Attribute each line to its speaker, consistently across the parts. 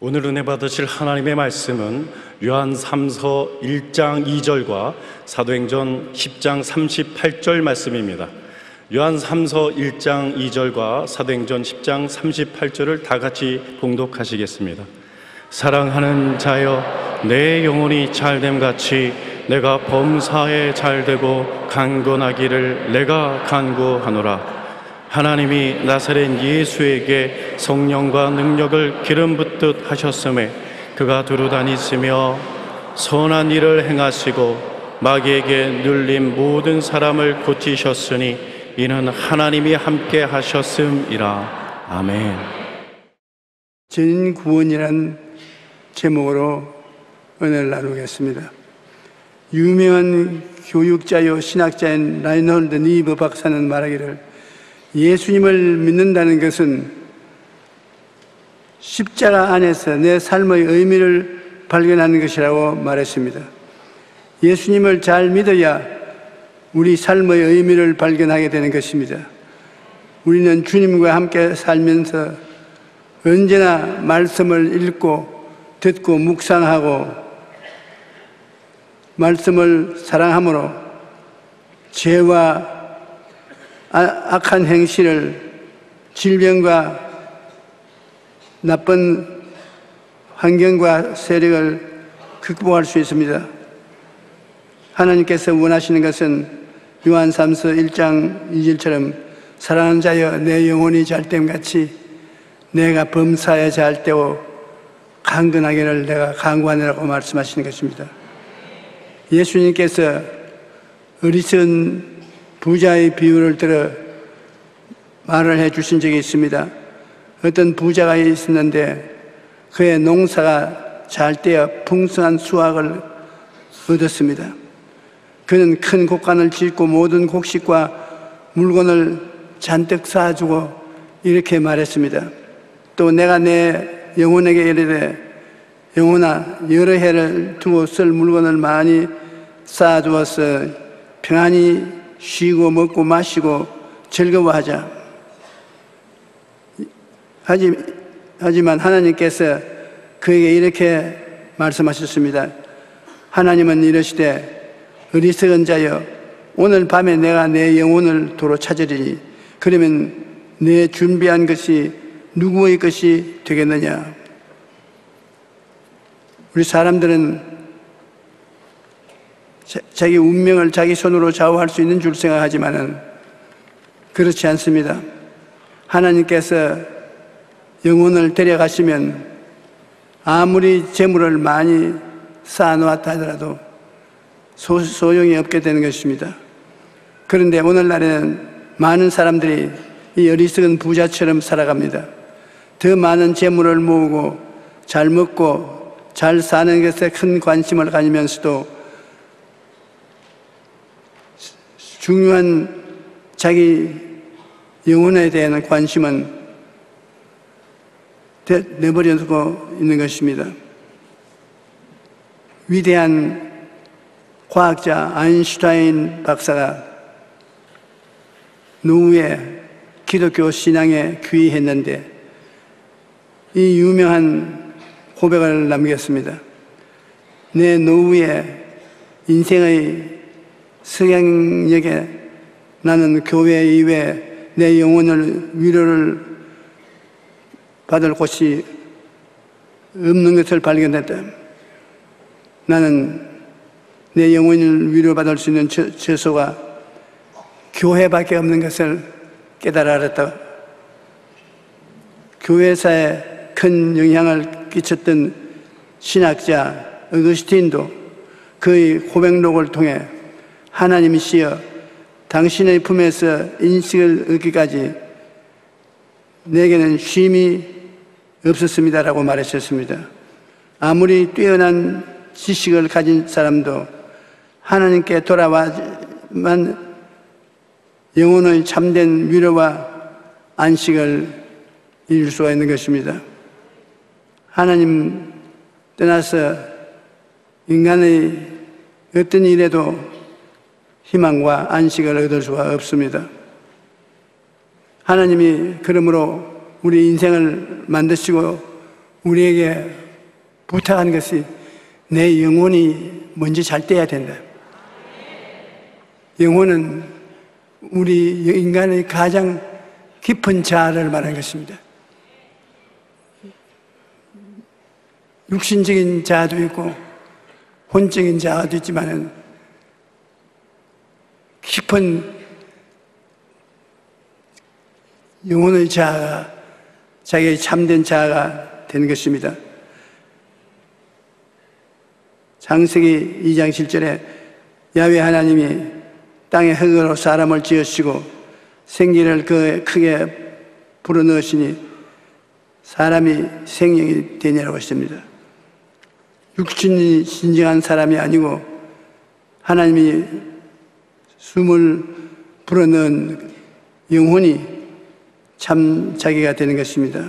Speaker 1: 오늘 은혜 받으실 하나님의 말씀은 요한 3서 1장 2절과 사도행전 10장 38절 말씀입니다. 요한 3서 1장 2절과 사도행전 10장 38절을 다 같이 봉독하시겠습니다. 사랑하는 자여, 내 영혼이 잘됨같이 내가 범사에 잘되고 강건하기를 내가 간구하노라. 하나님이 나사렛 예수에게 성령과 능력을 기름 붓듯 하셨음에 그가 두루다니시며 선한 일을 행하시고 마귀에게 눌린 모든 사람을 고치셨으니 이는 하나님이 함께 하셨음이라. 아멘.
Speaker 2: 전구원이란 제목으로 은혜를 나누겠습니다. 유명한 교육자요 신학자인 라인홀드 니브 박사는 말하기를 예수님을 믿는다는 것은 십자가 안에서 내 삶의 의미를 발견하는 것이라고 말했습니다. 예수님을 잘 믿어야 우리 삶의 의미를 발견하게 되는 것입니다. 우리는 주님과 함께 살면서 언제나 말씀을 읽고 듣고 묵상하고 말씀을 사랑함으로 죄와 악한 행실을, 질병과 나쁜 환경과 세력을 극복할 수 있습니다. 하나님께서 원하시는 것은 요한 3서 1장 2절처럼 사랑하는 자여, 내 영혼이 잘됨같이 내가 범사에 잘되고 강건하기를 내가 간구하느라고 말씀하시는 것입니다. 예수님께서 어리석은 부자의 비유를 들어 말을 해 주신 적이 있습니다. 어떤 부자가 있었는데 그의 농사가 잘 되어 풍성한 수확을 얻었습니다. 그는 큰 곡간을 짓고 모든 곡식과 물건을 잔뜩 쌓아주고 이렇게 말했습니다. 또 내가 내 영혼에게 이르되 영혼아, 여러 해를 두고 쓸 물건을 많이 쌓아두어서 평안히 쉬고 먹고 마시고 즐거워하자. 하지만 하나님께서 그에게 이렇게 말씀하셨습니다. 하나님은 이르시되 어리석은 자여, 오늘 밤에 내가 내 영혼을 도로 찾으리니 그러면 내 준비한 것이 누구의 것이 되겠느냐. 우리 사람들은 자기 운명을 자기 손으로 좌우할 수 있는 줄 생각하지만은 그렇지 않습니다. 하나님께서 영혼을 데려가시면 아무리 재물을 많이 쌓아놓았다 하더라도 소용이 없게 되는 것입니다. 그런데 오늘날에는 많은 사람들이 이 어리석은 부자처럼 살아갑니다. 더 많은 재물을 모으고 잘 먹고 잘 사는 것에 큰 관심을 가지면서도 중요한 자기 영혼에 대한 관심은 내버려두고 있는 것입니다. 위대한 과학자 아인슈타인 박사가 노후에 기독교 신앙에 귀의했는데 이 유명한 고백을 남겼습니다. 내 노후에 인생의 성향역에 나는 교회 이외에 내 영혼을 위로를 받을 곳이 없는 것을 발견했다. 나는 내 영혼을 위로받을 수 있는 처소가 교회밖에 없는 것을 깨달아 알았다. 교회사에 큰 영향을 끼쳤던 신학자 어거스틴도 그의 고백록을 통해 하나님이시여 당신의 품에서 인식을 얻기까지 내게는 쉼이 없었습니다라고 말했었습니다. 아무리 뛰어난 지식을 가진 사람도 하나님께 돌아와만 영혼의 참된 위로와 안식을 이룰 수가 있는 것입니다. 하나님 떠나서 인간의 어떤 일에도 희망과 안식을 얻을 수가 없습니다. 하나님이 그러므로 우리 인생을 만드시고 우리에게 부탁한 것이 내 영혼이 먼저 잘 돼야 된다. 영혼은 우리 인간의 가장 깊은 자아를 말하는 것입니다. 육신적인 자아도 있고 혼적인 자아도 있지만은 깊은 영혼의 자아가 자기의 참된 자아가 되는 것입니다. 창세기 2장 7절에 야훼 하나님이 땅의 흙으로 사람을 지으시고 생기를 그 크게 불어넣으시니 사람이 생명이 되냐라고 했습니다. 육신이 진정한 사람이 아니고 하나님이 숨을 불어넣은 영혼이 참 자기가 되는 것입니다.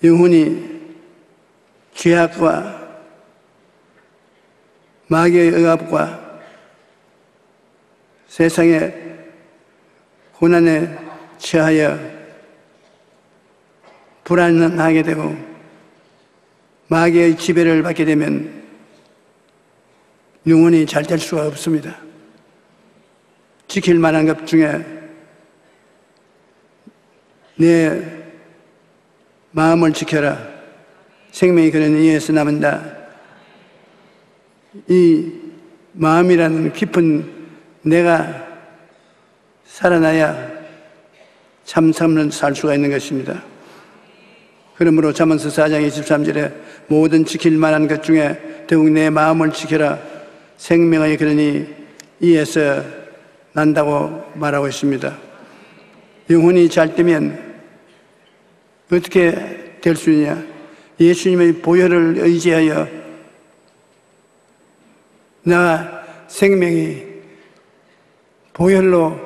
Speaker 2: 영혼이 죄악과 마귀의 억압과 세상의 고난에 처하여 불안하게 되고 마귀의 지배를 받게 되면 영혼이 잘 될 수가 없습니다. 지킬 만한 것 중에 내 마음을 지켜라. 생명이 그는 이에서 남는다. 이 마음이라는 깊은 내가 살아나야 참 삶을 살 수가 있는 것입니다. 그러므로 잠언서 4장 23절에 모든 지킬 만한 것 중에 더욱 내 마음을 지켜라. 생명의 그러니 이에서 난다고 말하고 있습니다. 영혼이 잘 되면 어떻게 될 수 있냐? 예수님의 보혈을 의지하여 나 생명이 보혈로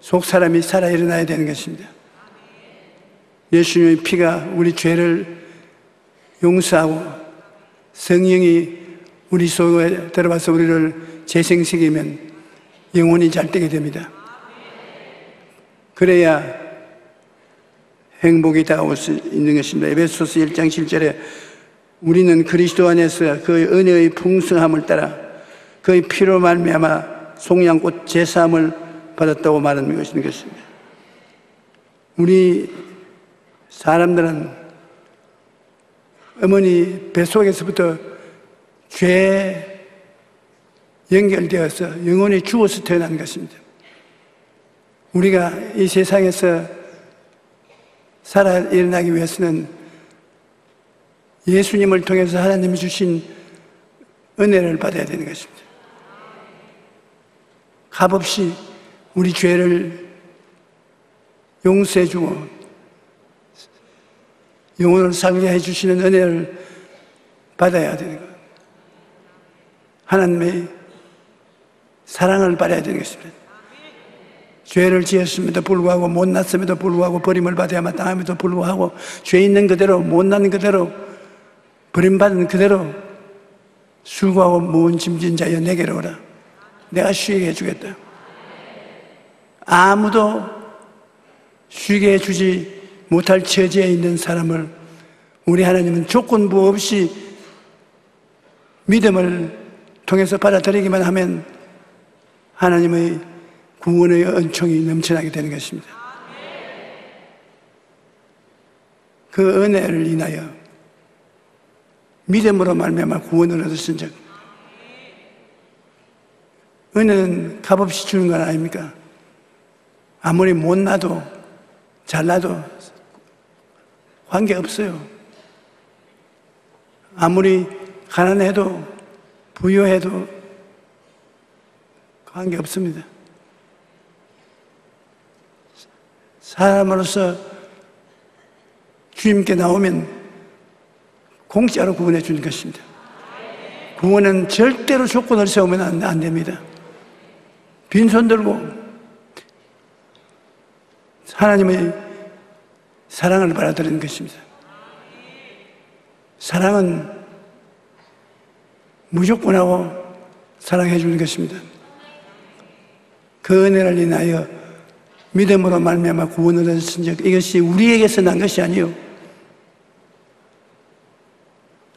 Speaker 2: 속 사람이 살아 일어나야 되는 것입니다. 예수님의 피가 우리 죄를 용서하고 성령이 우리 속에 들어와서 우리를 재생시키면 영혼이 잘 되게 됩니다. 그래야 행복이 다가올 수 있는 것입니다. 에베소서 1장 7절에 우리는 그리스도 안에서 그의 은혜의 풍성함을 따라 그의 피로 말미암아 속량꽃 제사함을 받았다고 말하는 것입니다. 우리 사람들은 어머니 뱃속에서부터 죄에 연결되어서 영혼이 죽어서 태어난 것입니다. 우리가 이 세상에서 살아 일어나기 위해서는 예수님을 통해서 하나님이 주신 은혜를 받아야 되는 것입니다. 값없이 우리 죄를 용서해주고 영혼을 살게 해주시는 은혜를 받아야 되는 것. 하나님의 사랑을 받아야 되는 것입니다. 죄를 지었음에도 불구하고 못났음에도 불구하고 버림을 받아야 마땅함에도 불구하고 죄 있는 그대로 못난 그대로 버림받은 그대로 수고하고 무거운 짐진 자여 내게로 오라. 내가 쉬게 해주겠다. 아무도 쉬게 해주지 못할 처지에 있는 사람을 우리 하나님은 조건부 없이 믿음을 통해서 받아들이기만 하면 하나님의 구원의 은총이 넘쳐나게 되는 것입니다. 그 은혜를 인하여 믿음으로 말미암아 구원을 얻으신 적. 은혜는 값없이 주는 건 아닙니까? 아무리 못나도 잘나도 관계없어요. 아무리 가난해도 부유해도 관계없습니다. 사람으로서 주님께 나오면 공짜로 구원해 주는 것입니다. 구원은 절대로 조건을 세우면 안 됩니다. 빈손 들고 하나님의 사랑을 받아들이는 것입니다. 사랑은 무조건하고 사랑해 주는 것입니다. 그 은혜를 인하여 믿음으로 말미암아 구원을 얻으신 적, 이것이 우리에게서 난 것이 아니요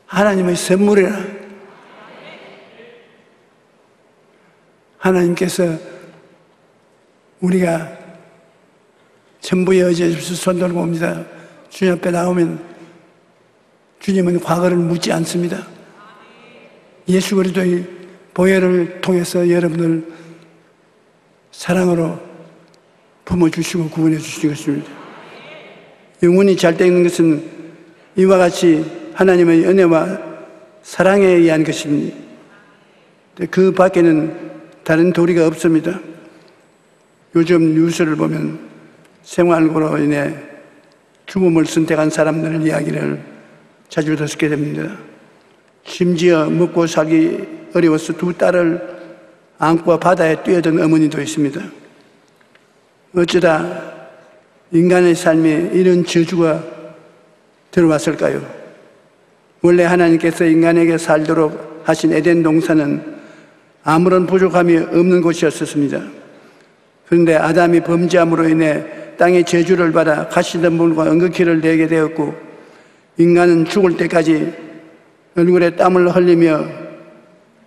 Speaker 2: 하나님의 선물이라. 하나님께서 우리가 전부에 의지해 주셔서 손 들고 옵니다. 주님 앞에 나오면 주님은 과거를 묻지 않습니다. 예수 그리스도의 보혈을 통해서 여러분을 사랑으로 품어주시고 구원해 주시는 것입니다. 영혼이 잘 되는 것은 이와 같이 하나님의 은혜와 사랑에 의한 것입니다. 그 밖에는 다른 도리가 없습니다. 요즘 뉴스를 보면 생활고로 인해 죽음을 선택한 사람들의 이야기를 자주 듣게 됩니다. 심지어 먹고 살기 어려워서 두 딸을 안고 바다에 뛰어든 어머니도 있습니다. 어쩌다 인간의 삶에 이런 저주가 들어왔을까요? 원래 하나님께서 인간에게 살도록 하신 에덴 동산은 아무런 부족함이 없는 곳이었습니다. 그런데 아담이 범죄함으로 인해 땅의 저주를 받아 가시덤불과 은극기를 내게 되었고, 인간은 죽을 때까지 얼굴에 땀을 흘리며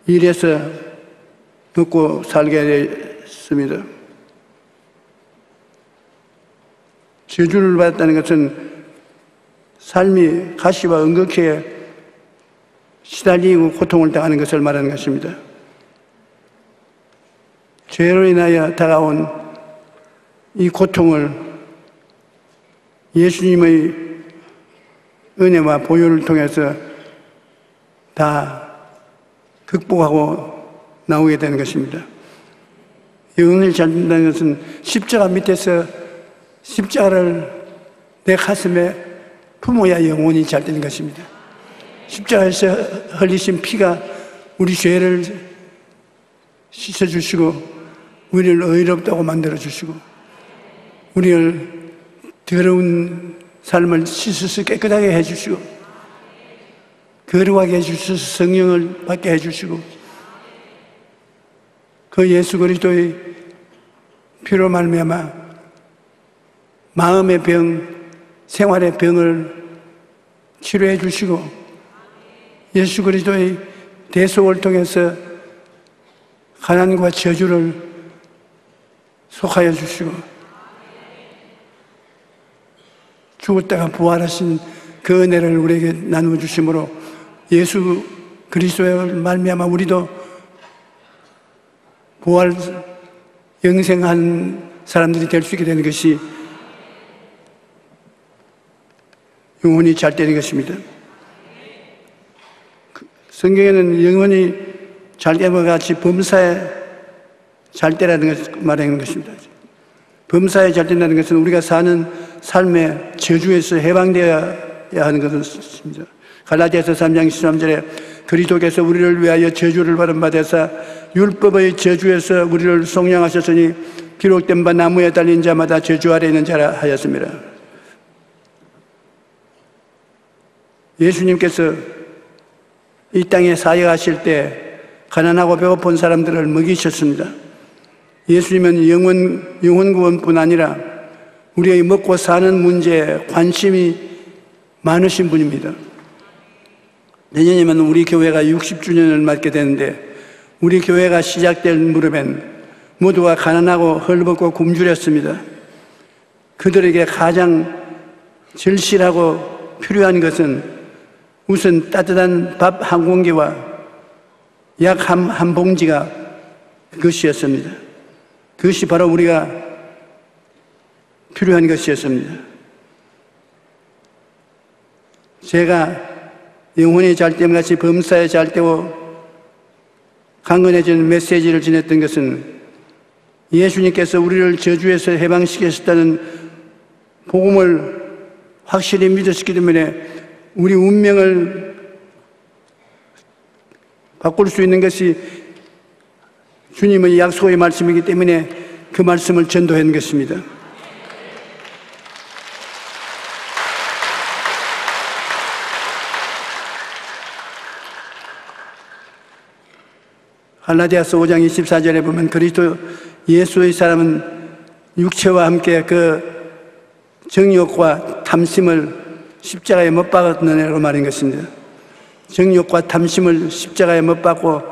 Speaker 2: 일해서 먹고 살게 됐습니다. 저주를 받았다는 것은 삶이 가시와 은극기에 시달리고 고통을 당하는 것을 말하는 것입니다. 죄로 인하여 다가온 이 고통을 예수님의 은혜와 보혈을 통해서 다 극복하고 나오게 되는 것입니다. 영혼을 잘 된다는 것은 십자가 밑에서 십자가를 내 가슴에 품어야 영혼이 잘 되는 것입니다. 십자가에서 흘리신 피가 우리 죄를 씻어주시고 우리를 의롭다고 만들어주시고 우리를 더러운 삶을 씻어서 깨끗하게 해주시고 거룩하게 해주셔서 성령을 받게 해주시고 그 예수 그리스도의 피로 말미암아 마음의 병, 생활의 병을 치료해 주시고 예수 그리스도의 대속을 통해서 가난과 저주를 속하여 주시고 죽었다가 부활하신 그 은혜를 우리에게 나누어 주심으로 예수 그리스도의 말미암아 우리도 부활 영생한 사람들이 될 수 있게 되는 것이 영혼이 잘 되는 것입니다. 성경에는 영혼이 잘 되는 것 같이 범사에 잘 되라는 것을 말하는 것입니다. 범사에 잘 된다는 것은 우리가 사는 삶의 저주에서 해방되어야 하는 것입니다. 갈라디아서 3장 13절에 그리스도께서 우리를 위하여 저주를 받은 바 되사 율법의 저주에서 우리를 속량하셨으니 기록된 바 나무에 달린 자마다 저주 아래 있는 자라 하였습니다. 예수님께서 이 땅에 사역하실 때 가난하고 배고픈 사람들을 먹이셨습니다. 예수님은 영혼 구원뿐 아니라 우리의 먹고 사는 문제에 관심이 많으신 분입니다. 내년이면 우리 교회가 60주년을 맞게 되는데 우리 교회가 시작될 무렵엔 모두가 가난하고 헐벗고 굶주렸습니다. 그들에게 가장 절실하고 필요한 것은 우선 따뜻한 밥 한 공기와 약 한 봉지가 그것이었습니다. 그것이 바로 우리가 필요한 것이었습니다. 제가 영혼이 잘 됨 같이 범사에 잘 되고 강건해지는 메시지를 전했던 것은 예수님께서 우리를 저주에서 해방시키셨다는 복음을 확실히 믿으셨기 때문에 우리 운명을 바꿀 수 있는 것이 주님의 약속의 말씀이기 때문에 그 말씀을 전도한 것입니다. 갈라디아서 5장 24절에 보면 그리스도 예수의 사람은 육체와 함께 그 정욕과 탐심을 십자가에 못 박았느냐고 말한 것입니다. 정욕과 탐심을 십자가에 못 박고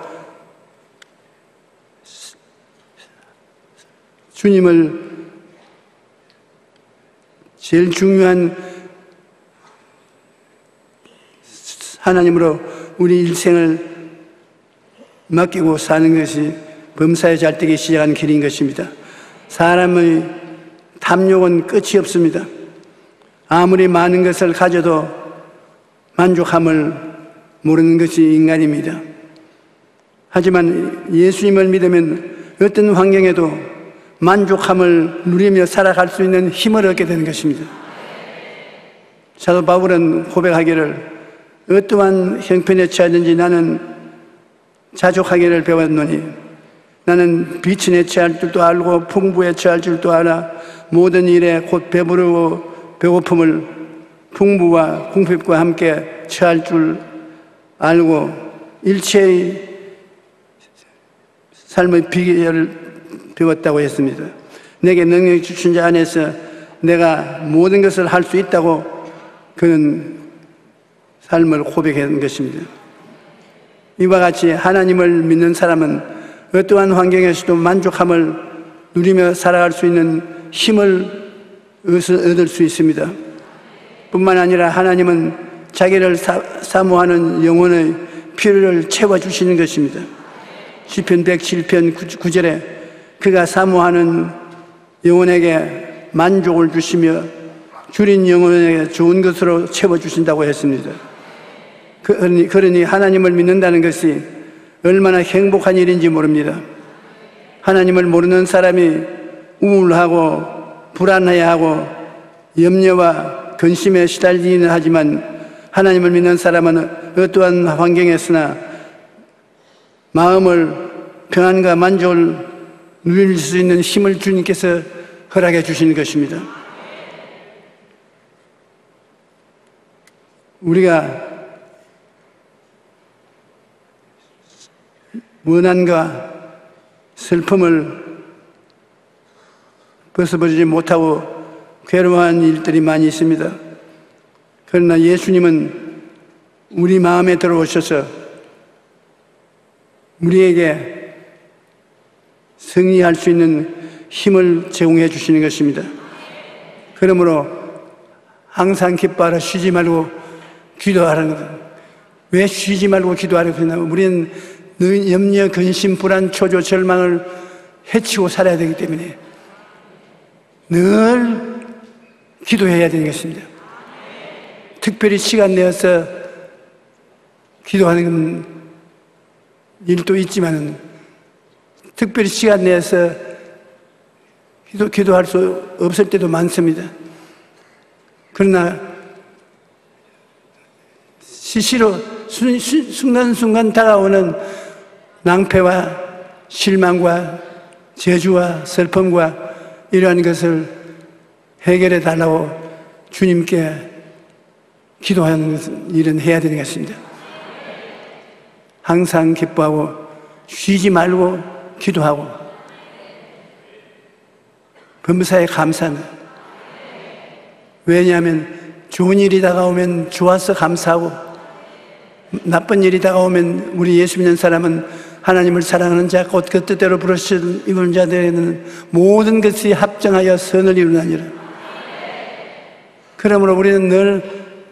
Speaker 2: 주님을 제일 중요한 하나님으로 우리 일생을 맡기고 사는 것이 범사에 잘 되기 시작한 길인 것입니다. 사람의 탐욕은 끝이 없습니다. 아무리 많은 것을 가져도 만족함을 모르는 것이 인간입니다. 하지만 예수님을 믿으면 어떤 환경에도 만족함을 누리며 살아갈 수 있는 힘을 얻게 되는 것입니다. 사도 바울은 고백하기를 어떠한 형편에 처하든지 나는 자족하기를 배웠노니 나는 빛에 처할 줄도 알고 풍부에 처할 줄도 알아 모든 일에 곧 배부르고 배고픔을 풍부와 궁핍과 함께 처할 줄 알고 일체의 삶의 비결을 배웠다고 했습니다. 내게 능력 주신 자 안에서 내가 모든 것을 할 수 있다고 그는 삶을 고백한 것입니다. 이와 같이 하나님을 믿는 사람은 어떠한 환경에서도 만족함을 누리며 살아갈 수 있는 힘을 얻을 수 있습니다. 뿐만 아니라 하나님은 자기를 사모하는 영혼의 필요를 채워주시는 것입니다. 시편 107편 9절에 그가 사모하는 영혼에게 만족을 주시며 줄인 영혼에게 좋은 것으로 채워주신다고 했습니다. 그러니 하나님을 믿는다는 것이 얼마나 행복한 일인지 모릅니다. 하나님을 모르는 사람이 우울하고 불안해하고 염려와 근심에 시달리는 하지만 하나님을 믿는 사람은 어떠한 환경에서나 마음을 평안과 만족을 누릴 수 있는 힘을 주님께서 허락해 주시는 것입니다. 우리가 원한과 슬픔을 벗어버리지 못하고 괴로워한 일들이 많이 있습니다. 그러나 예수님은 우리 마음에 들어오셔서 우리에게 승리할 수 있는 힘을 제공해 주시는 것입니다. 그러므로 항상 기뻐하라, 쉬지 말고 기도하라는 것. 왜 쉬지 말고 기도하라고 하냐면 우리는 늘 염려, 근심, 불안, 초조, 절망을 해치고 살아야 되기 때문에 늘 기도해야 되는 것입니다. 특별히 시간 내어서 기도하는 일도 있지만 특별히 시간 내어서 기도할 수 없을 때도 많습니다. 그러나 시시로 순간순간 다가오는 낭패와 실망과 저주와 슬픔과 이러한 것을 해결해 달라고 주님께 기도하는 일은 해야 되는 것입니다. 항상 기뻐하고 쉬지 말고 기도하고 범사에 감사하는. 왜냐하면 좋은 일이 다가오면 좋아서 감사하고 나쁜 일이 다가오면 우리 예수 믿는 사람은 하나님을 사랑하는 자 곧 그 뜻대로 부르신 이분 자들에는 모든 것이 합정하여 선을 이루나니라. 그러므로 우리는 늘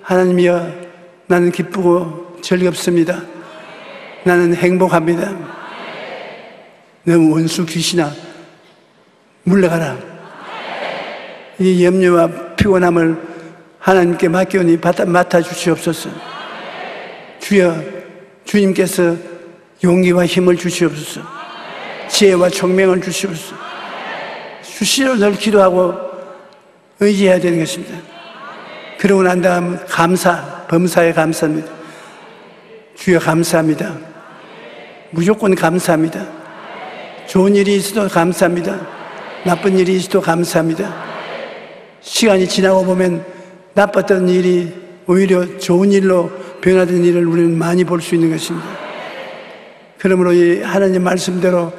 Speaker 2: 하나님이여 나는 기쁘고 즐겁습니다. 나는 행복합니다. 내 원수 귀신아 물러가라. 이 염려와 피곤함을 하나님께 맡기오니 맡아 주시옵소서. 주여 주님께서 용기와 힘을 주시옵소서. 지혜와 총명을 주시옵소서. 수시로 늘 기도하고 의지해야 되는 것입니다. 그러고 난 다음 범사에 감사합니다. 주여 감사합니다. 무조건 감사합니다. 좋은 일이 있어도 감사합니다. 나쁜 일이 있어도 감사합니다. 시간이 지나고 보면 나빴던 일이 오히려 좋은 일로 변화된 일을 우리는 많이 볼 수 있는 것입니다. 그러므로 이 하나님 말씀대로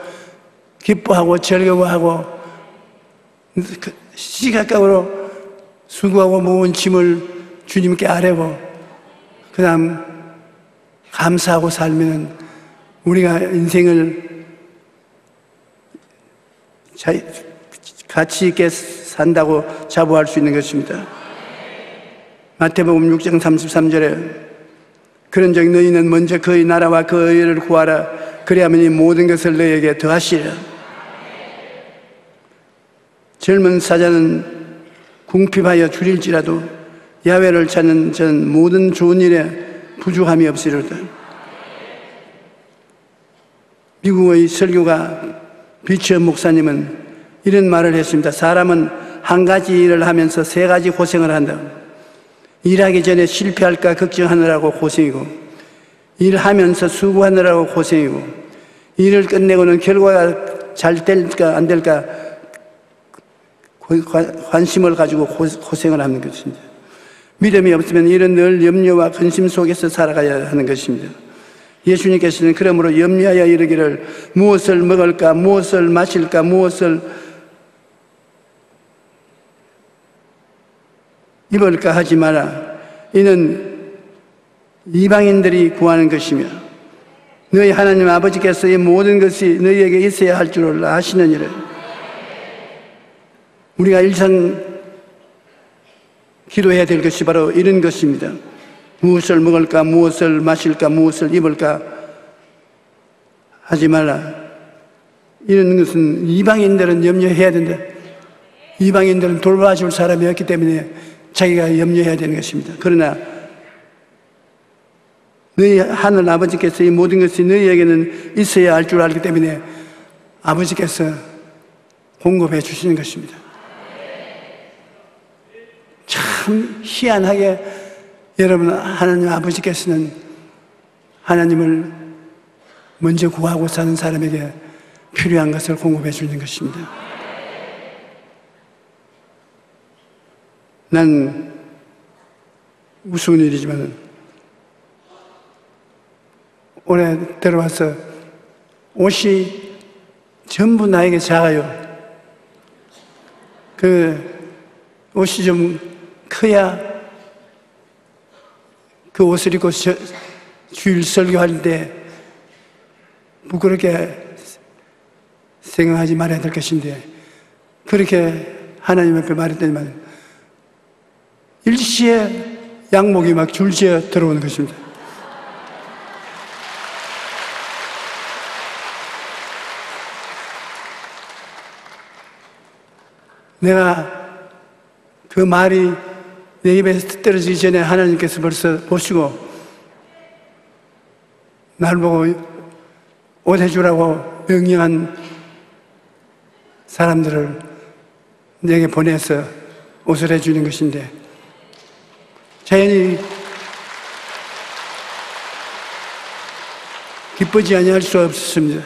Speaker 2: 기뻐하고 즐거워하고 시각각으로 수고하고 모은 짐을 주님께 아뢰고 그 다음 감사하고 살면 우리가 인생을 가치 있게 산다고 자부할 수 있는 것입니다. 마태복음 6장 33절에 그런즉 너희는 먼저 그의 나라와 그의 의를 구하라. 그리하면 이 모든 것을 너희에게 더하시리라. 젊은 사자는 궁핍하여 줄일지라도 야훼를 찾는 전 모든 좋은 일에 부족함이 없으리로다. 미국의 설교가 비처 목사님은 이런 말을 했습니다. 사람은 한 가지 일을 하면서 세 가지 고생을 한다. 일하기 전에 실패할까 걱정하느라고 고생이고, 일하면서 수고하느라고 고생이고, 일을 끝내고는 결과가 잘 될까 안 될까 관심을 가지고 고생을 하는 것입니다. 믿음이 없으면 일은 늘 염려와 근심 속에서 살아가야 하는 것입니다. 예수님께서는 그러므로 염려하여 이르기를 무엇을 먹을까, 무엇을 마실까, 무엇을 입을까 하지 마라. 이는 이방인들이 구하는 것이며 너희 하나님 아버지께서 이 모든 것이 너희에게 있어야 할 줄을 아시느니라. 우리가 일상 기도해야 될 것이 바로 이런 것입니다. 무엇을 먹을까, 무엇을 마실까, 무엇을 입을까 하지 말라. 이런 것은 이방인들은 염려해야 된다. 이방인들은 돌봐줄 사람이 없기 때문에 자기가 염려해야 되는 것입니다. 그러나 너희 하늘 아버지께서 이 모든 것이 너희에게는 있어야 할 줄 알기 때문에 아버지께서 공급해 주시는 것입니다. 참 희한하게 여러분, 하나님 아버지께서는 하나님을 먼저 구하고 사는 사람에게 필요한 것을 공급해 주는 것입니다. 난 우스운 일이지만 올해 들어와서 옷이 전부 나에게 작아요. 그 옷이 좀 커야 그 옷을 입고 주일 설교할 때 부끄럽게 생각하지 말아야 될 것인데 그렇게 하나님 앞에 말했더니만 일시에 양목이 막 줄지어 들어오는 것입니다. 내가 그 말이 내 입에서 떨어지기 전에 하나님께서 벌써 보시고 날 보고 옷 해주라고 명령한 사람들을 내게 보내서 옷을 해주는 것인데 자연히 기쁘지 아니할 수 없습니다.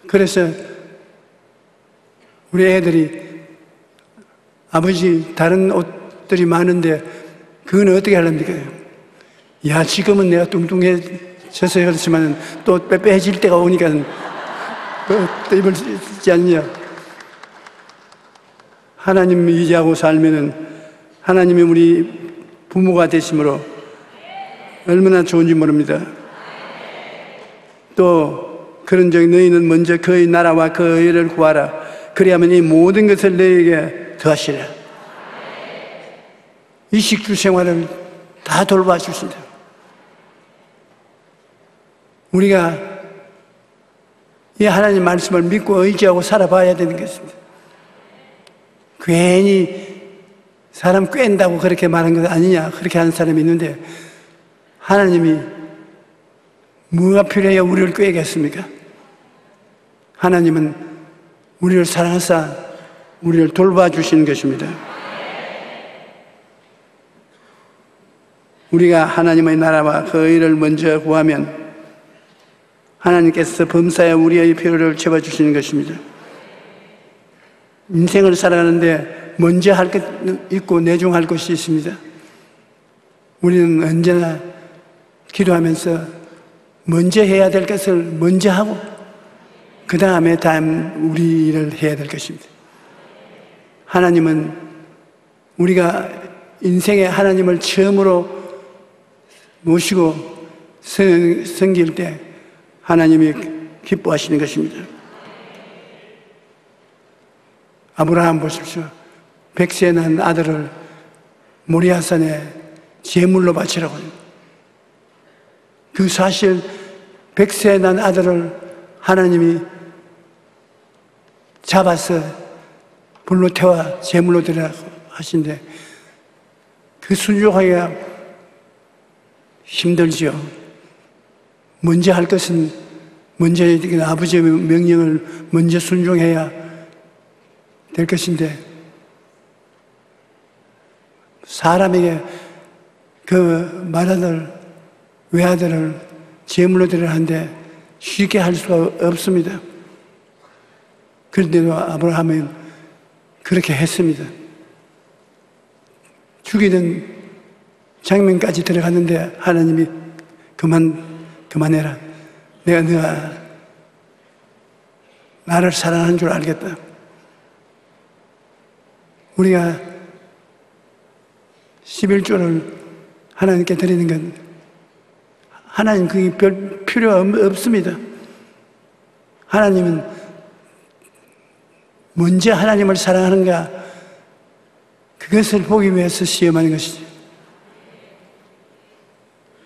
Speaker 2: 그래서 우리 애들이 아버지 다른 옷들이 많은데 그건 어떻게 하랍니까? 야, 지금은 내가 뚱뚱해져서 그렇지만 또 빼빼해질 때가 오니까 또 입을 수 있지 않냐. 하나님 의지하고 살면은 하나님이 우리 부모가 되심으로 얼마나 좋은지 모릅니다. 또 그런 적이 너희는 먼저 그의 나라와 그의 의를 구하라. 그리하면 이 모든 것을 너희에게 더하시라. 이 식주 생활을 다 돌봐 주신다. 우리가 이 하나님 말씀을 믿고 의지하고 살아봐야 되는 것입니다. 괜히 사람 꿰인다고 그렇게 말한 것 아니냐 그렇게 하는 사람이 있는데 하나님이 뭐가 필요해야 우리를 꿰겠습니까? 하나님은 우리를 사랑하사 우리를 돌봐주시는 것입니다. 우리가 하나님의 나라와 그 의를 먼저 구하면 하나님께서 범사에 우리의 필요를 채워주시는 것입니다. 인생을 살아가는데 먼저 할 것 있고 내중할 것이 있습니다. 우리는 언제나 기도하면서 먼저 해야 될 것을 먼저 하고 그 다음에 다음 우리 일을 해야 될 것입니다. 하나님은 우리가 인생에 하나님을 처음으로 모시고 섬길 때 하나님이 기뻐하시는 것입니다. 아브라함 보십시오. 100세 난 아들을 모리아산에 제물로 바치라고 합니다. 그 사실 100세 난 아들을 하나님이 잡아서 불로 태워 제물로 드리라고 하신데 그 순종하기가 힘들죠. 먼저 할 것은 먼저 아버지의 명령을 먼저 순종해야 될 것인데 사람에게 그 맏아들, 외아들을 제물로 드리려 하는데 쉽게 할 수가 없습니다. 그런데도 아브라함은 그렇게 했습니다. 죽이는 장면까지 들어갔는데 하나님이 그만해라. 내가 나를 사랑하는 줄 알겠다. 우리가 11조를 하나님께 드리는 건 하나님 그게 별 필요가 없습니다. 하나님은 먼저 하나님을 사랑하는가 그것을 보기 위해서 시험하는 것이죠.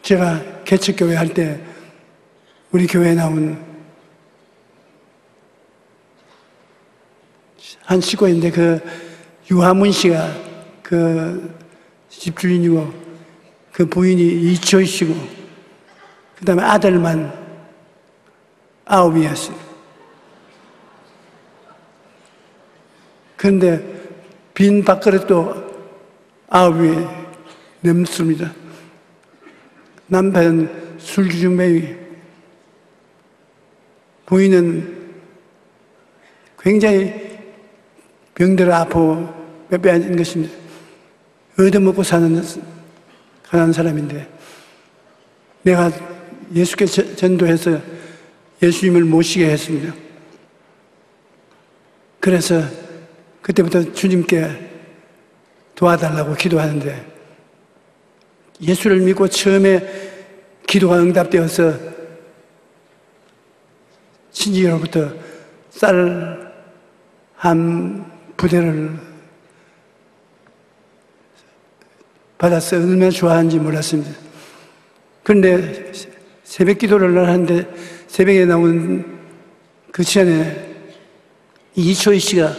Speaker 2: 제가 개척교회 할 때 우리 교회에 나온 한 식구인데 그 유하문 씨가 그 집주인이고 그 부인이 이초이시고 그 다음에 아들만 9이었어요. 그런데 빈 밥그릇도 9이 넘습니다. 남편은 술주정뱅이, 부인은 굉장히 병들어 아프고 빼빼한 것입니다. 얻어먹고 사는 가난한 사람인데 내가 예수께 전도해서 예수님을 모시게 했습니다. 그래서 그때부터 주님께 도와달라고 기도하는데 예수를 믿고 처음에 기도가 응답되어서 친지로부터 쌀 한 부대를 받아서 얼마나 좋아하는지 몰랐습니다. 그런데 새벽 기도를 하는데 새벽에 나온 그 시간에 이초희 씨가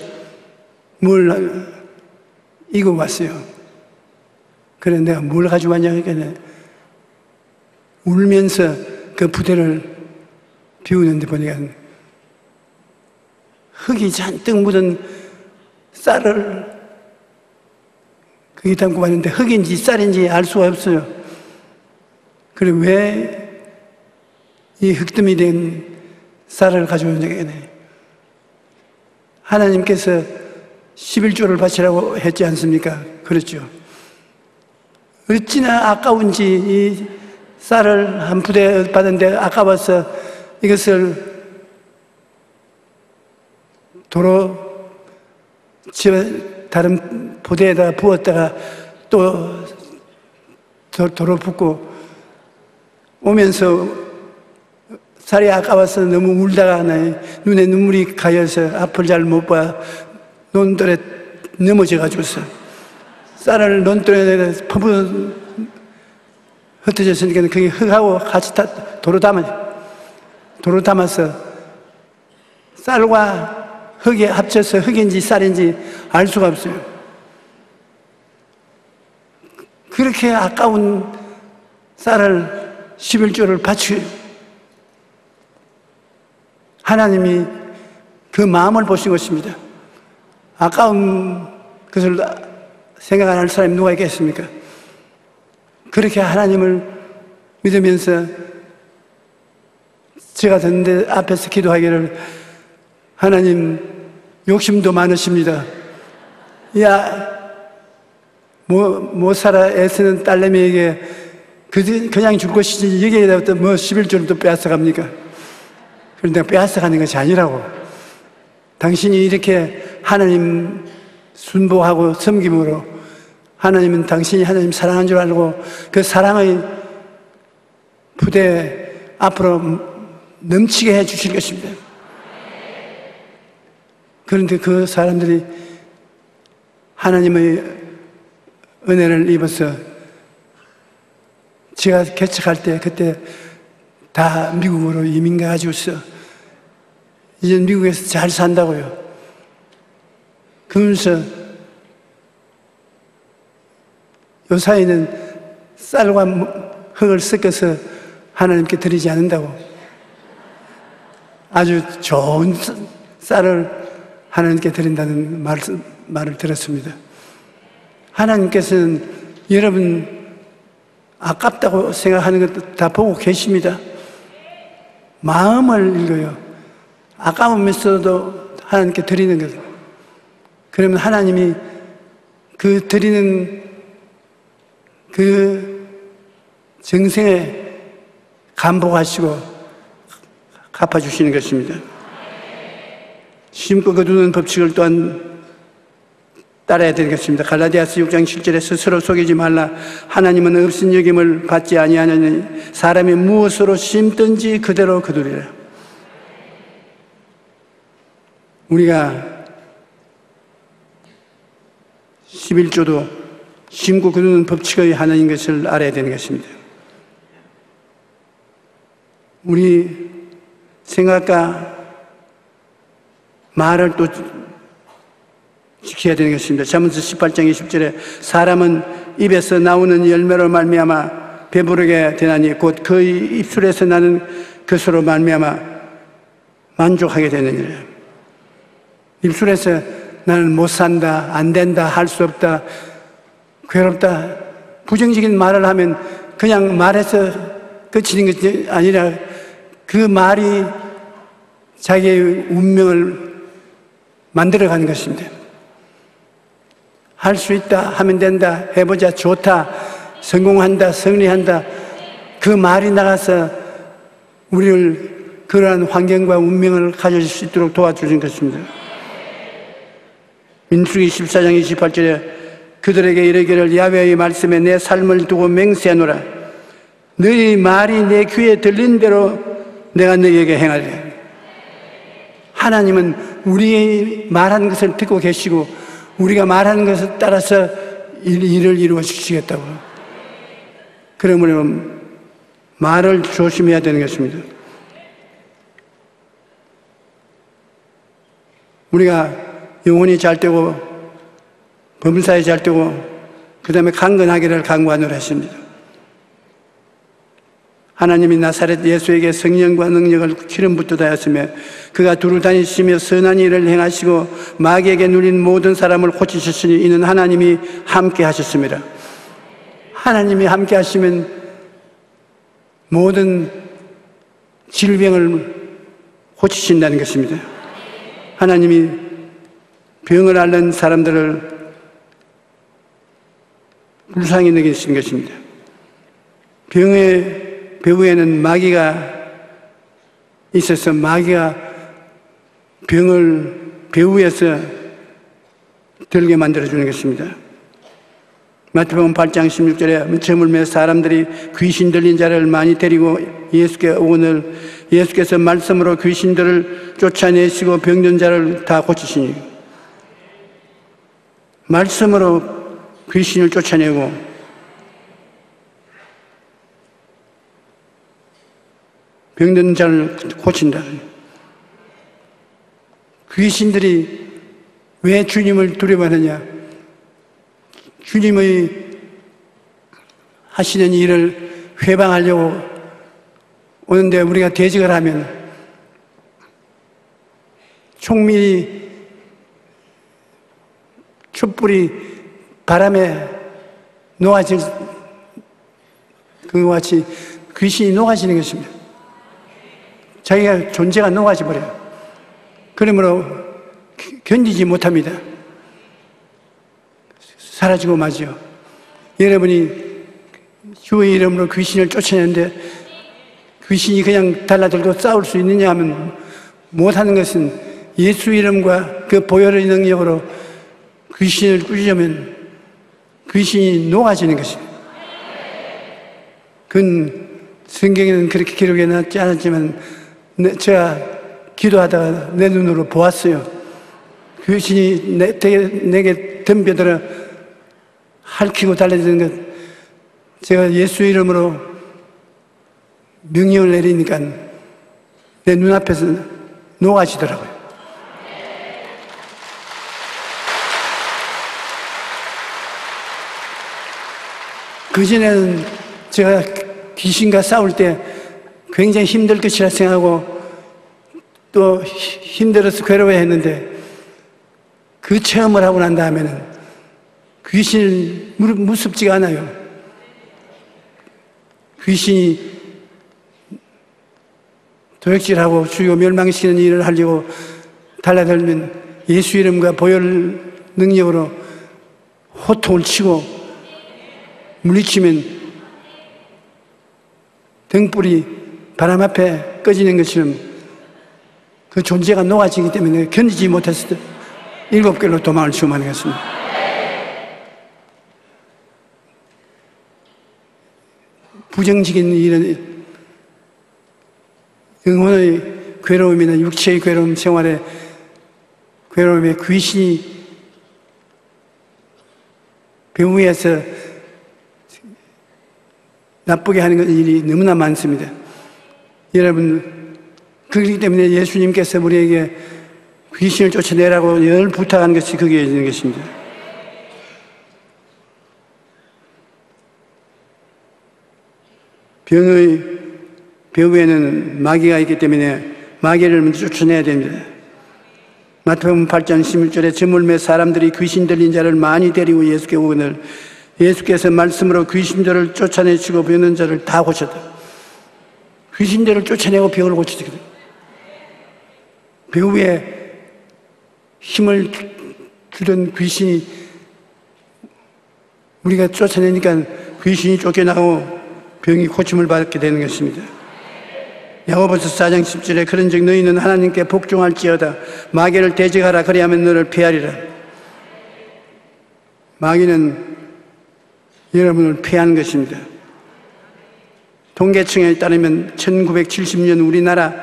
Speaker 2: 뭘 이고 왔어요. 그래 내가 뭘 가지고 왔냐 하니까 울면서 그 부대를 비우는데 보니까 흙이 잔뜩 묻은 쌀을 거기 담고 왔는데 흙인지 쌀인지 알 수가 없어요. 그래 왜 이 흙뜸이 된 쌀을 가져오느냐. 하나님께서 11조를 바치라고 했지 않습니까? 그렇죠. 어찌나 아까운지 이 쌀을 한 부대 받았는데 아까워서 이것을 도로 집에 다른 부대에다가 부었다가 또 도로 붓고 오면서 쌀이 아까워서 너무 울다가 눈에 눈물이 가여서 앞을 잘 못 봐 논돌에 넘어져가지고서 쌀을 논돌에 퍼부 흩어졌으니까 그게 흙하고 같이 도로 담아서 쌀과 흙에 합쳐서 흙인지 쌀인지 알 수가 없어요. 그렇게 아까운 쌀을 11조를 바치 하나님이 그 마음을 보신 것입니다. 아까운 것을 생각 안 할 사람이 누가 있겠습니까? 그렇게 하나님을 믿으면서 제가 듣는데 앞에서 기도하기를 하나님 욕심도 많으십니다. 야, 못 살아 애쓰는 딸내미에게 그냥 줄 것이지 여기에다 뭐 11조를 또 빼앗아갑니까? 그런데 빼앗아가는 것이 아니라고. 당신이 이렇게 하나님 순복하고 섬김으로 하나님은 당신이 하나님 사랑한 줄 알고 그 사랑의 부대 앞으로 넘치게 해 주실 것입니다. 그런데 그 사람들이 하나님의 은혜를 입어서 제가 개척할 때 그때 다 미국으로 이민 가가지고서 이제 미국에서 잘 산다고요. 그러면서 요사이는 쌀과 흙을 섞어서 하나님께 드리지 않는다고. 아주 좋은 쌀을 하나님께 드린다는 말을 들었습니다. 하나님께서는 여러분 아깝다고 생각하는 것도 다 보고 계십니다. 마음을 읽어요. 아까우면서도 하나님께 드리는 것. 그러면 하나님이 그 드리는 그 정성에 감복하시고 갚아주시는 것입니다. 심고 거두는 법칙을 또한 따라야 되겠습니다. 갈라디아서 6장 7절에 스스로 속이지 말라. 하나님은 없인 여김을 받지 아니하느니 사람이 무엇으로 심든지 그대로 거두리라. 우리가 11조도 심고 거두는 법칙의 하나인 것을 알아야 되는 것입니다. 우리 생각과 말을 또 지켜야 되는 것입니다. 잠언서 18장 20절에 사람은 입에서 나오는 열매로 말미암아 배부르게 되나니 곧 그의 입술에서 나는 것으로 말미암아 만족하게 되느니라. 입술에서 나는 못 산다, 안 된다, 할 수 없다, 괴롭다, 부정적인 말을 하면 그냥 말해서 끝이는 것이 아니라 그 말이 자기의 운명을 만들어가는 것입니다. 할 수 있다, 하면 된다, 해보자, 좋다, 성공한다, 승리한다, 그 말이 나가서 우리를 그러한 환경과 운명을 가질 수 있도록 도와주는 것입니다. 민수기 14장 28절에 그들에게 이르기를 야훼의 말씀에 내 삶을 두고 맹세하노라. 너희 말이 내 귀에 들린 대로 내가 너희에게 행하리라. 하나님은 우리의 말하는 것을 듣고 계시고 우리가 말하는 것을 따라서 일을 이루어 주시겠다고. 그러므로 말을 조심해야 되는 것입니다. 우리가 영혼이 잘 되고 범사에 잘 되고 그 다음에 강건하기를 강구하노라 하십니다. 하나님이 나사렛 예수에게 성령과 능력을 기름 붓듯 하였으며 그가 두루 다니시며 선한 일을 행하시고 마귀에게 눌린 모든 사람을 고치셨으니 이는 하나님이 함께 하셨습니다. 하나님이 함께 하시면 모든 질병을 고치신다는 것입니다. 하나님이 병을 앓는 사람들을 불쌍히 여기시는 것입니다. 병의 배후에는 마귀가 있어서 마귀가 병을 배후에서 들게 만들어주는 것입니다. 마태복음 8장 16절에 저물매 사람들이 귀신 들린 자를 많이 데리고 예수께 오거늘 예수께서 말씀으로 귀신들을 쫓아내시고 병든 자를 다 고치시니 말씀으로 귀신을 쫓아내고 병든 자를 고친다. 귀신들이 왜 주님을 두려워하느냐? 주님의 하시는 일을 회방하려고 오는데 우리가 대적을 하면 총밀이 촛불이 바람에 녹아질 그와 같이 귀신이 녹아지는 것입니다. 자기가 존재가 녹아져 버려요. 그러므로 견디지 못합니다. 사라지고 마죠. 여러분이 주의 이름으로 귀신을 쫓아내는데 귀신이 그냥 달라들고 싸울 수 있느냐 하면 못하는 것은 예수 이름과 그 보혈의 능력으로 귀신을 꾸짖으면 귀신이 녹아지는 것입니다. 그건 성경에는 그렇게 기록해 놨지 않았지만 제가 기도하다가 내 눈으로 보았어요. 귀신이 내게 덤벼들어 핥히고 달려드는 것, 제가 예수 이름으로 명령을 내리니까 내 눈앞에서 녹아지더라고요. 그전에는 제가 귀신과 싸울 때 굉장히 힘들 것이라 생각하고 또 힘들어서 괴로워했는데, 그 체험을 하고 난 다음에는 귀신을 무섭지가 않아요. 귀신이 도역질하고 죽이고 멸망시키는 일을 하려고 달라들면 예수 이름과 보혈 능력으로 호통을 치고 물리치면 등불이 바람 앞에 꺼지는 것처럼 그 존재가 녹아지기 때문에 견디지 못했을 때 7개로 도망을 치고 마는 것입니다. 부정적인 일은 영혼의 괴로움이나 육체의 괴로움, 생활의 괴로움에 귀신이 배후에서 나쁘게 하는 일이 너무나 많습니다. 여러분, 그렇기 때문에 예수님께서 우리에게 귀신을 쫓아내라고 늘 부탁하는 것이 거기에 있는 것입니다. 병의 배후에는 마귀가 있기 때문에 마귀를 먼저 쫓아내야 됩니다. 마태복음 8장 11절에 저물매 사람들이 귀신 들린 자를 많이 데리고 예수께 오거늘 예수께서 말씀으로 귀신들을 쫓아내시고 병든 자를 다 고쳤다. 귀신들을 쫓아내고 병을 고치거든요. 배후에 힘을 주던 귀신이 우리가 쫓아내니까 귀신이 쫓겨나고 병이 고침을 받게 되는 것입니다. 야고보서 4장 10절에 그런즉 너희는 하나님께 복종할지어다 마귀를 대적하라 그리하면 너를 피하리라. 마귀는 여러분을 피하는 것입니다. 통계청에 따르면 1970년 우리나라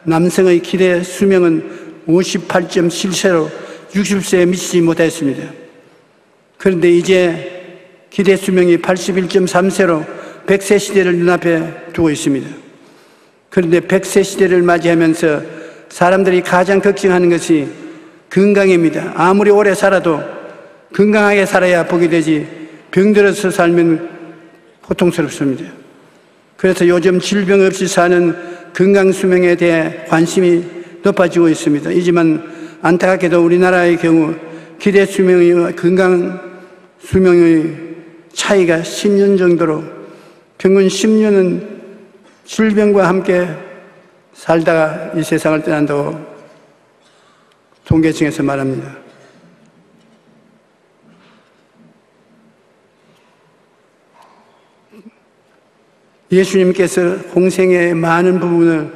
Speaker 2: 남성의 기대 수명은 58.7세로 60세에 미치지 못했습니다. 그런데 이제 기대 수명이 81.3세로 100세 시대를 눈앞에 두고 있습니다. 그런데 100세 시대를 맞이하면서 사람들이 가장 걱정하는 것이 건강입니다. 아무리 오래 살아도 건강하게 살아야 복이 되지 병들어서 살면 고통스럽습니다. 그래서 요즘 질병 없이 사는 건강 수명에 대해 관심이 높아지고 있습니다. 하지만 안타깝게도 우리나라의 경우 기대 수명과 건강 수명의 차이가 10년 정도로 평균 10년은 질병과 함께 살다가 이 세상을 떠난다고 통계청에서 말합니다. 예수님께서 공생의 많은 부분을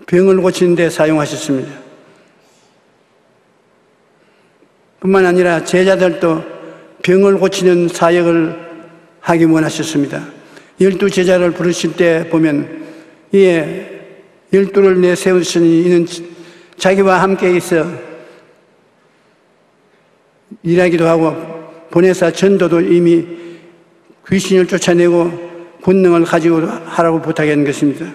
Speaker 2: 병을 고치는 데 사용하셨습니다. 뿐만 아니라 제자들도 병을 고치는 사역을 하기 원하셨습니다. 12 제자를 부르실 때 보면 이에 12를 내세우시니 이는 자기와 함께 있어 일하기도 하고 보내사 전도도 이미 귀신을 쫓아내고 권능을 가지고 하라고 부탁한 것입니다.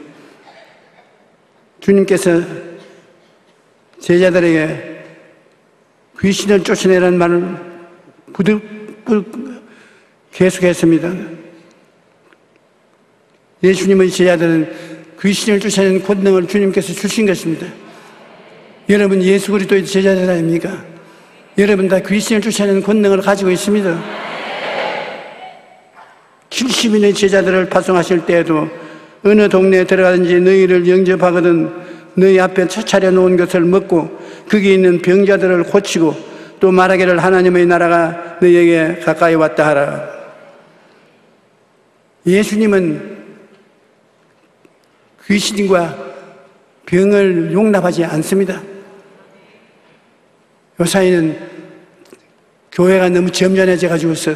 Speaker 2: 주님께서 제자들에게 귀신을 쫓아내라는 말을 계속했습니다. 예수님의 제자들은 귀신을 쫓아내는 권능을 주님께서 주신 것입니다. 여러분 예수 그리스도의 제자들 아닙니까? 여러분 다 귀신을 쫓아내는 권능을 가지고 있습니다. 70인의 제자들을 파송하실 때에도 어느 동네에 들어가든지 너희를 영접하거든 너희 앞에 차려놓은 것을 먹고 거기 있는 병자들을 고치고 또 말하기를 하나님의 나라가 너희에게 가까이 왔다 하라. 예수님은 귀신과 병을 용납하지 않습니다. 요사이는 교회가 너무 점잖해져 가지고서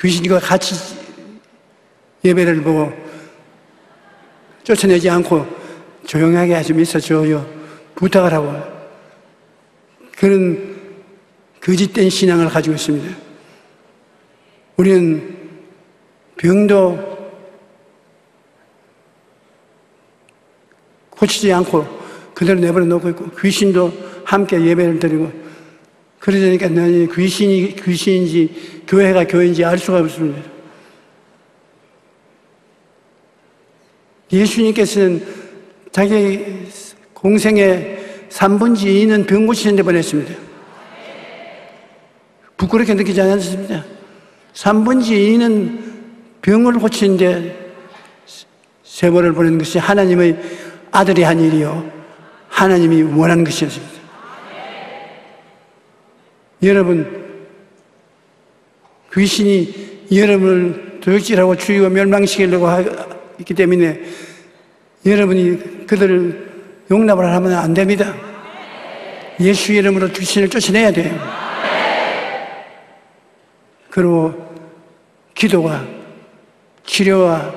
Speaker 2: 귀신과 같이 예배를 보고 쫓아내지 않고 조용하게 좀 있어줘요. 부탁을 하고 그런 거짓된 신앙을 가지고 있습니다. 우리는 병도 고치지 않고 그대로 내버려 놓고 있고 귀신도 함께 예배를 드리고 그러니까 나는 귀신이 귀신인지 교회가 교회인지 알 수가 없습니다. 예수님께서는 자기 공생의 3분의 2는 병 고치는 데 보냈습니다. 부끄럽게 느끼지 않았습니다. 3분의 2는 병을 고치는데 세월을 보내는 것이 하나님의 아들이 한 일이요 하나님이 원하는 것이었습니다. 여러분, 귀신이 여러분을 도둑질하고 죽이고 멸망시키려고 있기 때문에 여러분이 그들을 용납을 하면 안 됩니다. 예수 이름으로 귀신을 쫓아내야 돼요. 그리고 기도와 치료와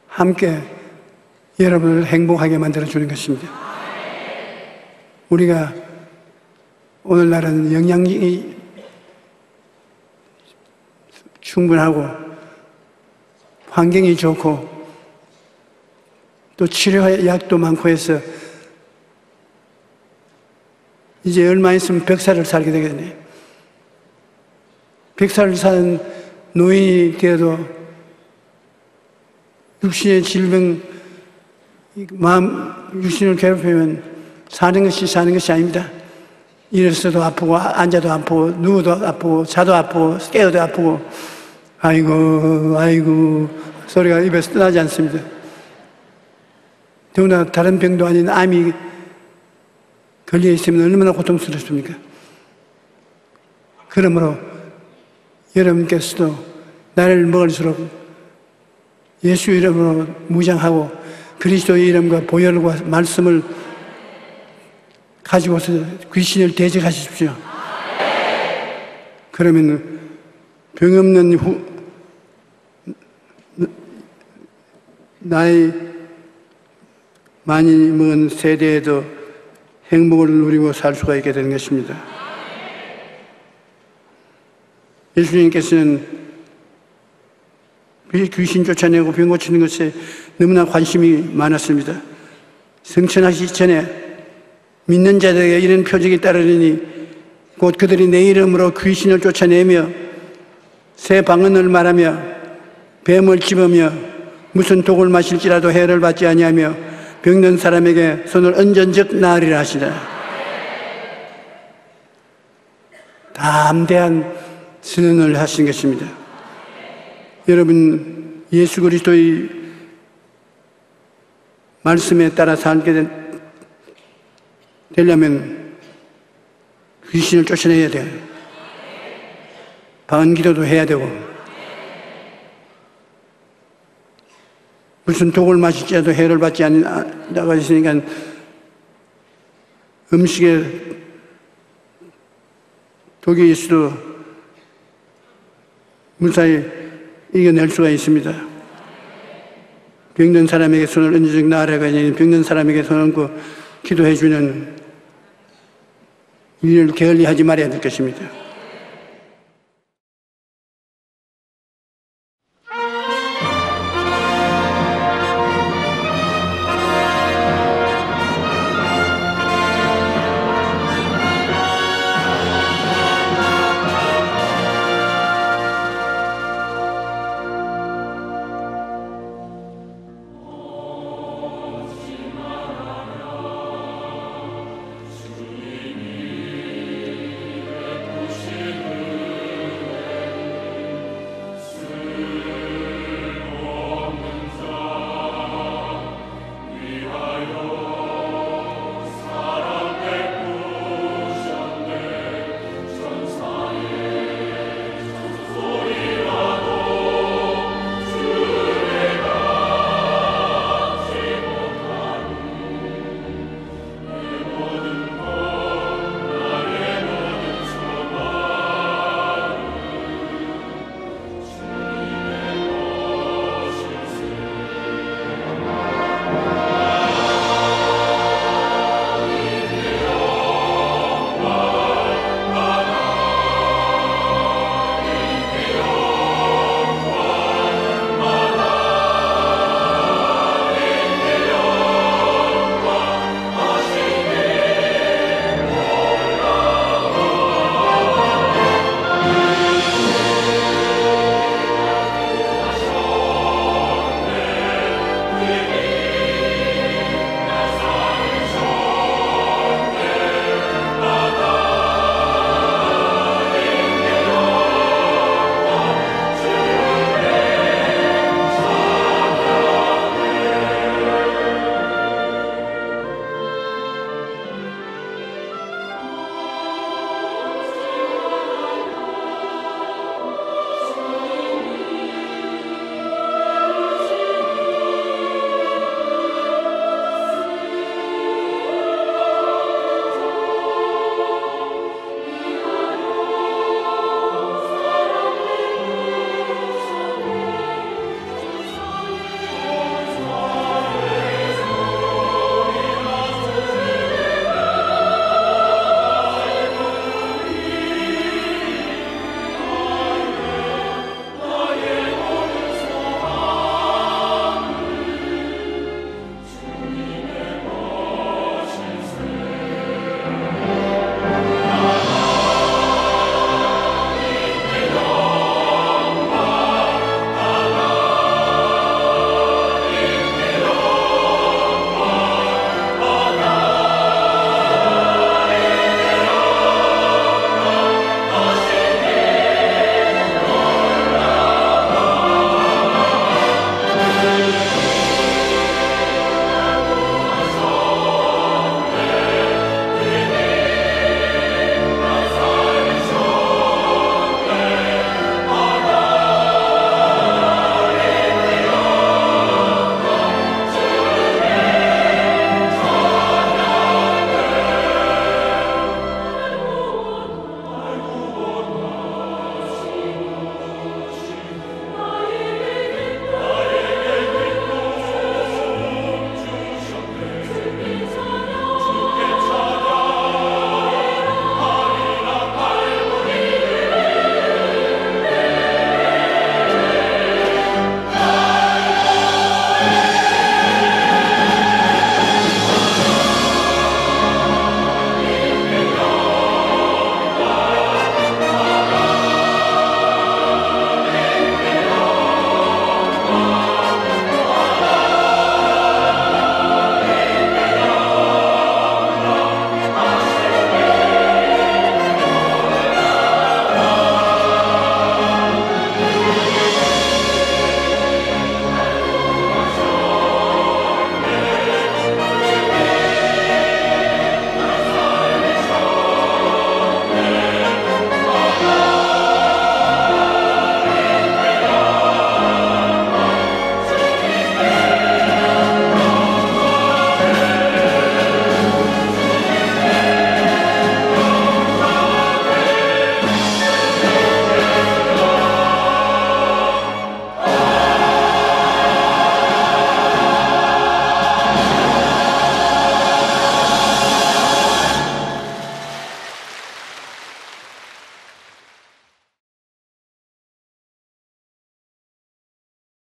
Speaker 2: 함께 여러분을 행복하게 만들어주는 것입니다. 우리가 오늘날은 영양이 충분하고 환경이 좋고 또 치료약도 많고 해서 이제 얼마 있으면 100살을 살게 되겠네요. 100살을 사는 노인이 되어도 육신의 질병, 육신을 괴롭히면 사는 것이 아닙니다. 일어서도 아프고, 앉아도 아프고, 누워도 아프고, 자도 아프고, 깨어도 아프고, 아이고, 소리가 입에서 떠나지 않습니다. 더구나 다른 병도 아닌 암이 걸려 있으면 얼마나 고통스럽습니까? 그러므로 여러분께서도 나를 먹을수록 예수 이름으로 무장하고 그리스도의 이름과 보혈과 말씀을 가지고서 귀신을 대적하십시오. 그러면 병 없는 나이 많이 먹은 세대에도 행복을 누리고 살 수가 있게 되는 것입니다. 예수님께서는 귀신 쫓아내고 병 고치는 것에 너무나 관심이 많았습니다. 성천하기 전에 믿는 자들에게 이런 표적이 따르리니 곧 그들이 내 이름으로 귀신을 쫓아내며 새 방언을 말하며 뱀을 집으며 무슨 독을 마실지라도 해를 받지 아니하며 병든 사람에게 손을 얹은즉 나으리라 하시라. 담대한 선언을 하신 것입니다. 여러분, 예수 그리스도의 말씀에 따라 살게 되려면 귀신을 쫓아내야 돼요. 방언기도도 해야 되고 무슨 독을 마실지라도 해를 받지 않는다고 했으니까 음식에 독이 있어도 무사히 이겨낼 수가 있습니다. 병든 사람에게 손을 얹어주고 나아라가 아니라 병든 사람에게 손을 얹고 기도해주는 일을 게을리하지 말아야 될 것입니다.